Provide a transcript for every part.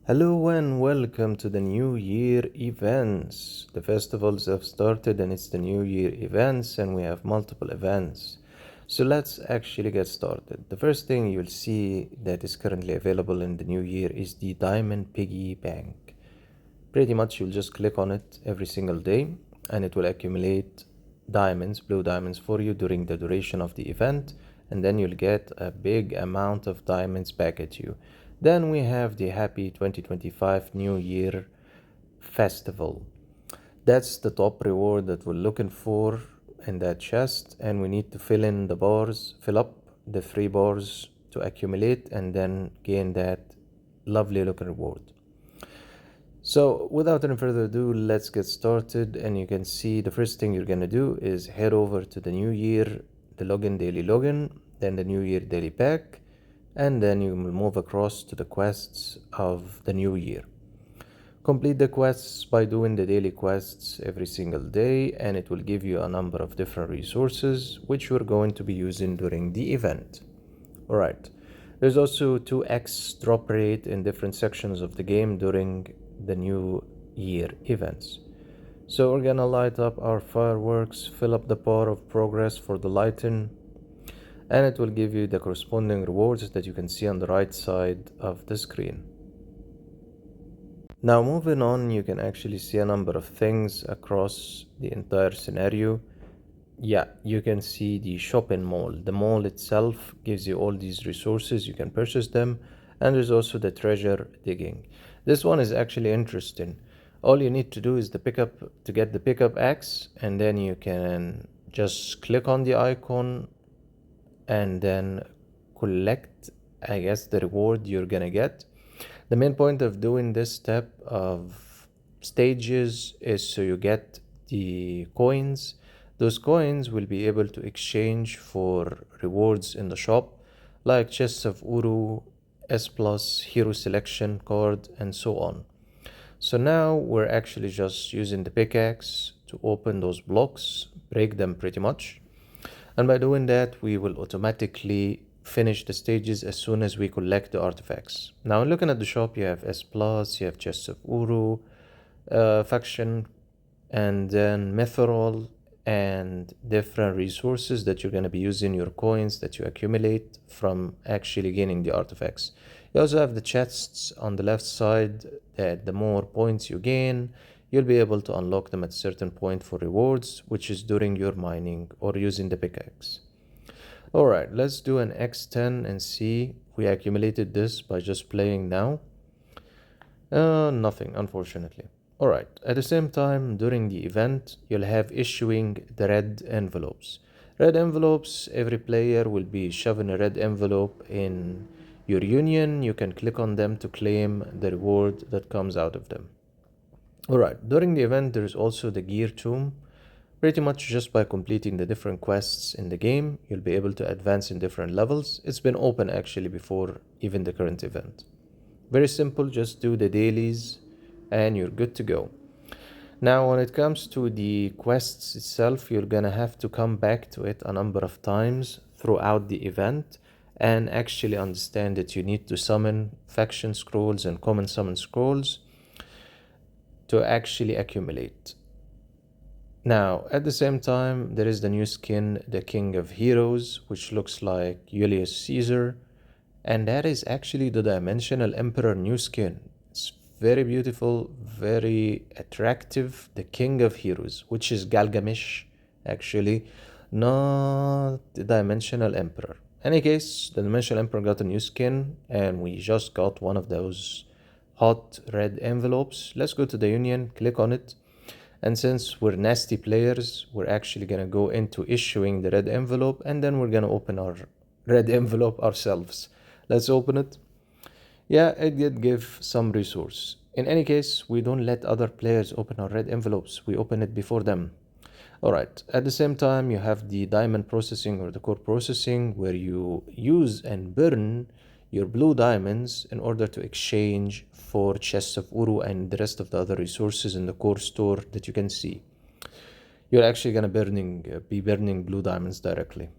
Hello and welcome to the New Year events. The festivals have started and it's the New Year events and we have multiple events. So let's actually get started. The first thing you'll see that is currently available in the New Year is the Diamond Piggy Bank. Pretty much you'll just click on it every single day and it will accumulate diamonds, blue diamonds for you during the duration of the event, and then you'll get a big amount of diamonds back at you. Then we have the Happy 2025 New Year Festival. That's the top reward that we're looking for in that chest, and we need to fill up the 3 bars to accumulate and then gain that lovely looking reward. So without any further ado, let's get started. And you can see the first thing you're going to do is head over to the New Year, the login, daily login, then the New Year daily pack, and then you will move across to the quests of the New Year. Complete the quests by doing the daily quests every single day, and it will give you a number of different resources which we're going to be using during the event. Alright, there's also 2x drop rate in different sections of the game during the New Year events. So we're gonna light up our fireworks, fill up the bar of progress for the lighting, and it will give you the corresponding rewards that you can see on the right side of the screen. Now moving on, you can actually see a number of things across the entire scenario. Yeah, you can see the shopping mall. The mall itself gives you all these resources, you can purchase them, and there's also the treasure digging. This one is actually interesting. All you need to do is to get the pickup axe, and then you can just click on the icon and then collect, I guess, the reward you're gonna get. The main point of doing this step of stages is so you get the coins. Those coins will be able to exchange for rewards in the shop, like chests of Uru, S Plus, Hero Selection card, and so on. So now we're actually just using the pickaxe to open those blocks, break them pretty much. And by doing that, we will automatically finish the stages as soon as we collect the artifacts. Now looking at the shop, you have S Plus, you have chests of Uru, faction, and then Metherol, and different resources that you're going to be using your coins that you accumulate from actually gaining the artifacts. You also have the chests on the left side that the more points you gain, you'll be able to unlock them at a certain point for rewards, which is during your mining or using the pickaxe. Alright, let's do an X10 and see. We accumulated this by just playing now. Nothing, unfortunately. Alright, at the same time, during the event, you'll have issuing the red envelopes. Red envelopes, every player will be shoving a red envelope in your union. You can click on them to claim the reward that comes out of them. Alright, during the event, there's also the gear tomb. Pretty much just by completing the different quests in the game, you'll be able to advance in different levels. It's been open actually before even the current event. Very simple, just do the dailies and you're good to go. Now when it comes to the quests itself, you're gonna have to come back to it a number of times throughout the event and actually understand that you need to summon faction scrolls and common summon scrolls to actually accumulate. Now, at the same time, there is the new skin, the King of Heroes, which looks like Julius Caesar, and that is actually the Dimensional Emperor new skin. It's very beautiful, very attractive, the King of Heroes, which is Galgamesh, actually, not the Dimensional Emperor. In any case, the Dimensional Emperor got a new skin, and we just got one of those hot red envelopes. Let's go to the Union, click on it. And since we're nasty players, we're actually gonna go into issuing the red envelope and then we're gonna open our red envelope ourselves. Let's open it. Yeah, it did give some resource. In any case, we don't let other players open our red envelopes. We open it before them. Alright, at the same time, you have the diamond processing or the core processing where you use and burn your blue diamonds in order to exchange for chests of Uru and the rest of the other resources in the core store that you can see. You're actually gonna be burning blue diamonds directly.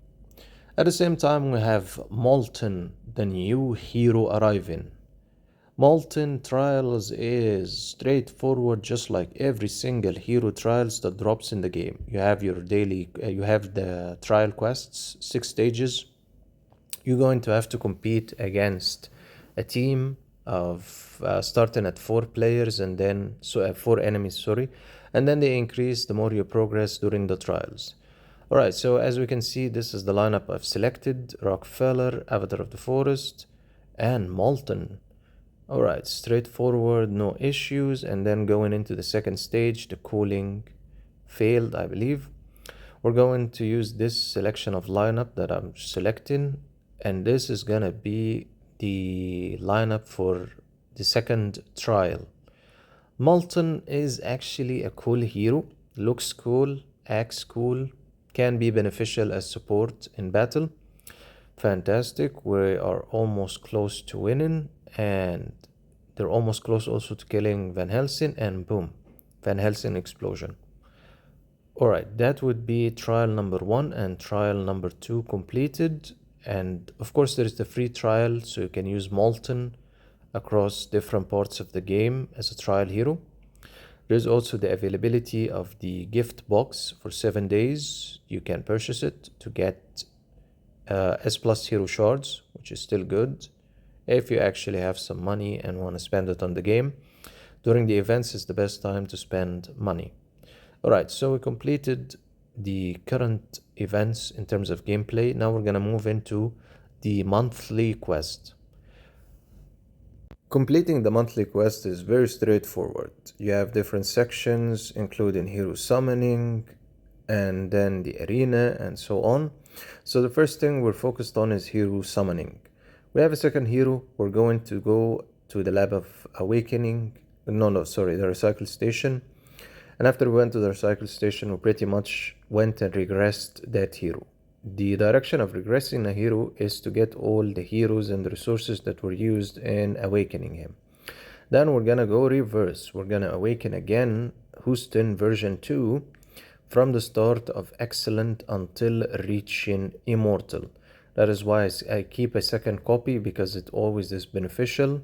At the same time, we have Molten, the new hero arriving. Molten Trials is straightforward, just like every single hero trials that drops in the game. You have your you have the trial quests, 6 stages. You're going to have to compete against a team of starting at 4 players and then 4 enemies, sorry, and then they increase the more you progress during the trials. All right, so as we can see, this is the lineup I've selected: Rockefeller, Avatar of the Forest, and Molten. All right, straightforward, no issues. And then going into the second stage, the cooling failed, I believe. We're going to use this selection of lineup that I'm selecting, and this is gonna be the lineup for the second trial. Molten is actually a cool hero, looks cool, acts cool, can be beneficial as support in battle. Fantastic, we are almost close to winning, and they're almost close also to killing Van Helsing, and boom, Van Helsing explosion. Alright, that would be trial number 1 and trial number 2 completed. And of course there is the free trial, so you can use Molten across different parts of the game as a trial hero. There's also the availability of the gift box for 7 days. You can purchase it to get S plus hero shards, which is still good if you actually have some money and want to spend it on the game. During the events is the best time to spend money. Alright, so we completed the current events in terms of gameplay. Now we're gonna move into the monthly quest. Completing the monthly quest is very straightforward. You have different sections, including hero summoning, and then the arena, and so on. So the first thing we're focused on is hero summoning. We have a second hero. We're going to go to the Lab of Awakening. The recycle station. And after we went to the recycle station, we pretty much went and regressed that hero. The direction of regressing a hero is to get all the heroes and the resources that were used in awakening him. Then we're gonna go reverse. We're gonna awaken again Houston version 2 from the start of Excellent until reaching Immortal. That is why I keep a second copy, because it always is beneficial.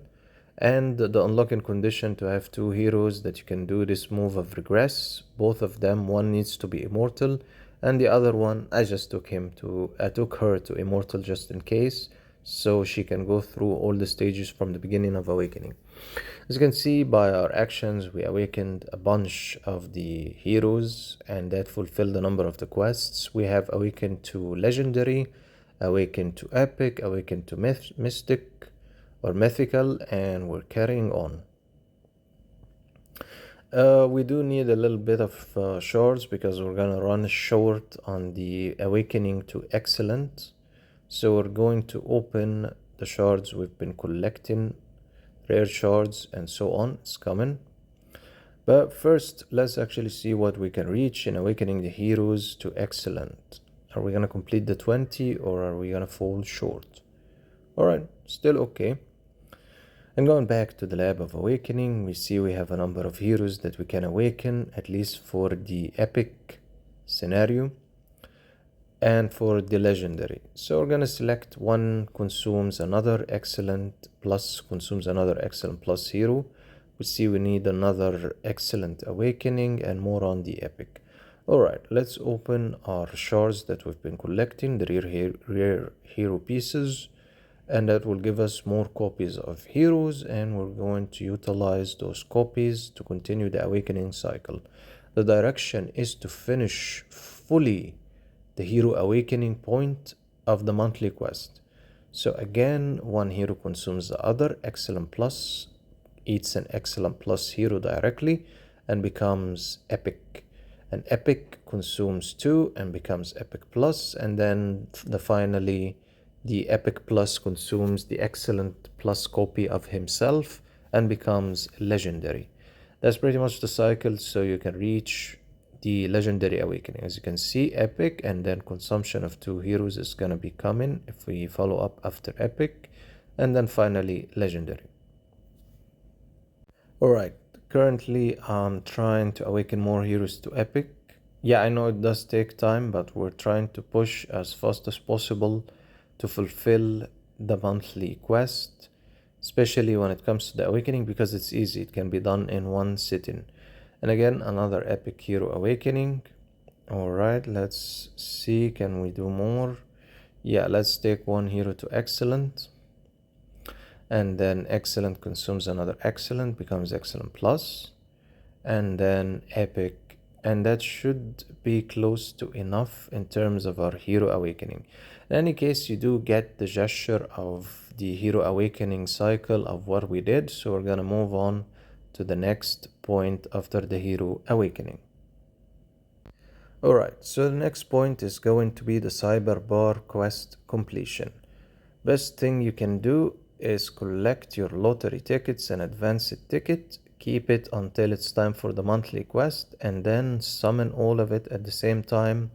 And the unlocking condition to have 2 heroes that you can do this move of regress. Both of them, one needs to be immortal, and the other one I took her to immortal just in case, so she can go through all the stages from the beginning of awakening. As you can see by our actions, we awakened a bunch of the heroes, and that fulfilled the number of the quests. We have awakened to legendary, awakened to epic, awakened to mystic or mythical, and we're carrying on. We do need a little bit of shards, because we're gonna run short on the awakening to excellent. So we're going to open the shards we've been collecting, rare shards and so on. It's coming. But first, let's actually see what we can reach in awakening the heroes to excellent. Are we gonna complete the 20, or are we gonna fall short? Alright, still okay. And going back to the Lab of Awakening, we see we have a number of heroes that we can awaken, at least for the epic scenario and for the legendary. So we're gonna select one consumes another excellent plus consumes another excellent plus hero. We see we need another excellent awakening and more on the epic. Alright, let's open our shards that we've been collecting, the rare hero pieces, and that will give us more copies of heroes, and we're going to utilize those copies to continue the awakening cycle. The direction is to finish fully the hero awakening point of the monthly quest. So again, one hero consumes the other. Excellent plus eats an excellent plus hero directly and becomes epic. An epic consumes 2 and becomes epic plus, and then finally the epic plus consumes the excellent plus copy of himself and becomes legendary. That's pretty much the cycle, so you can reach the legendary awakening. As you can see, epic, and then consumption of 2 heroes is gonna be coming if we follow up after epic, and then finally legendary. Alright, currently I'm trying to awaken more heroes to epic. Yeah, I know it does take time, but we're trying to push as fast as possible to fulfill the monthly quest. especially when it comes to the awakening, because it's easy. It can be done in one sitting. And again, another epic hero awakening. All right, let's see, can we do more? Yeah, let's take one hero to excellent, and then excellent consumes another excellent, becomes excellent plus, and then epic, and that should be close to enough in terms of our hero awakening. In any case, you do get the gesture of the hero awakening cycle of what we did, so we're gonna move on to the next point after the hero awakening. Alright, so the next point is going to be the cyber bar quest completion. Best thing you can do is collect your lottery tickets and advance it ticket, keep it until it's time for the monthly quest, and then summon all of it at the same time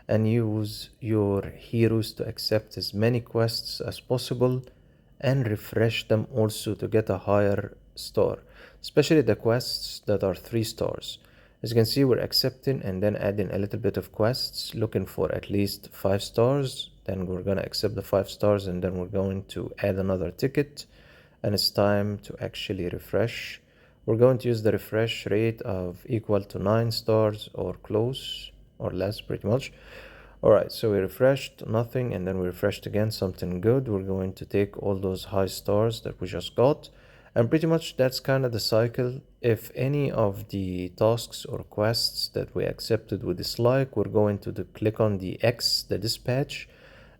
and use your heroes to accept as many quests as possible and refresh them also to get a higher star, especially the quests that are 3 stars. As you can see, we're accepting and then adding a little bit of quests, looking for at least 5 stars. Then we're gonna accept the 5 stars and then we're going to add another ticket, and it's time to actually refresh. We're going to use the refresh rate of equal to 9 stars or close or less, pretty much. Alright, so we refreshed, nothing, and then we refreshed again, something good. We're going to take all those high stars that we just got, and pretty much that's kind of the cycle. If any of the tasks or quests that we accepted we dislike, we're going to click on the X, the dispatch,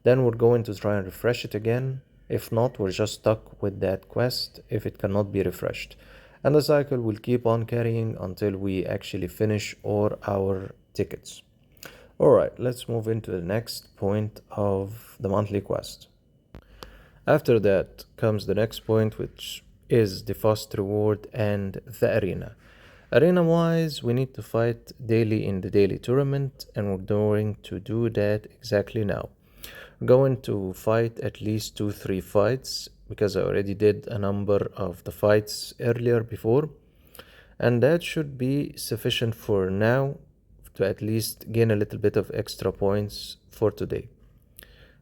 then we're going to try and refresh it again. If not, we're just stuck with that quest if it cannot be refreshed. And the cycle will keep on carrying until we actually finish all our tickets. Alright, let's move into the next point of the monthly quest. After that comes the next point, which is the fast reward and the arena. Arena wise, we need to fight daily in the daily tournament, and we're going to do that exactly now. We're going to fight at least 2-3 fights, because I already did a number of the fights earlier before, and that should be sufficient for now to at least gain a little bit of extra points for today.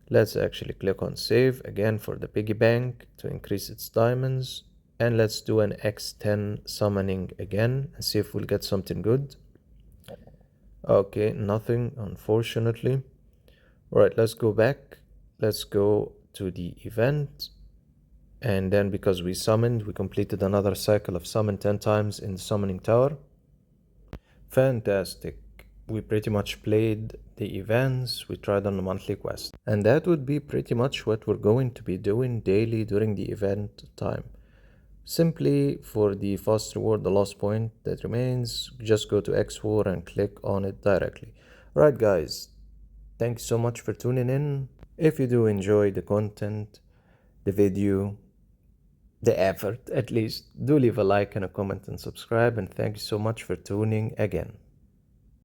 Let's actually click on save again for the piggy bank to increase its diamonds, and let's do an X10 summoning again and see if we'll get something good. Okay, nothing, unfortunately. Alright, let's go back. Let's go to the event, and then because we summoned, we completed another cycle of summon 10 times in the summoning tower. Fantastic. We pretty much played the events we tried on the monthly quest, and that would be pretty much what we're going to be doing daily during the event time. Simply for the fast reward, the last point that remains, just go to xwar and click on it directly. Alright guys, thanks so much for tuning in. If you do enjoy the content, the video, the effort at least, do leave a like and a comment and subscribe, and thank you so much for tuning again.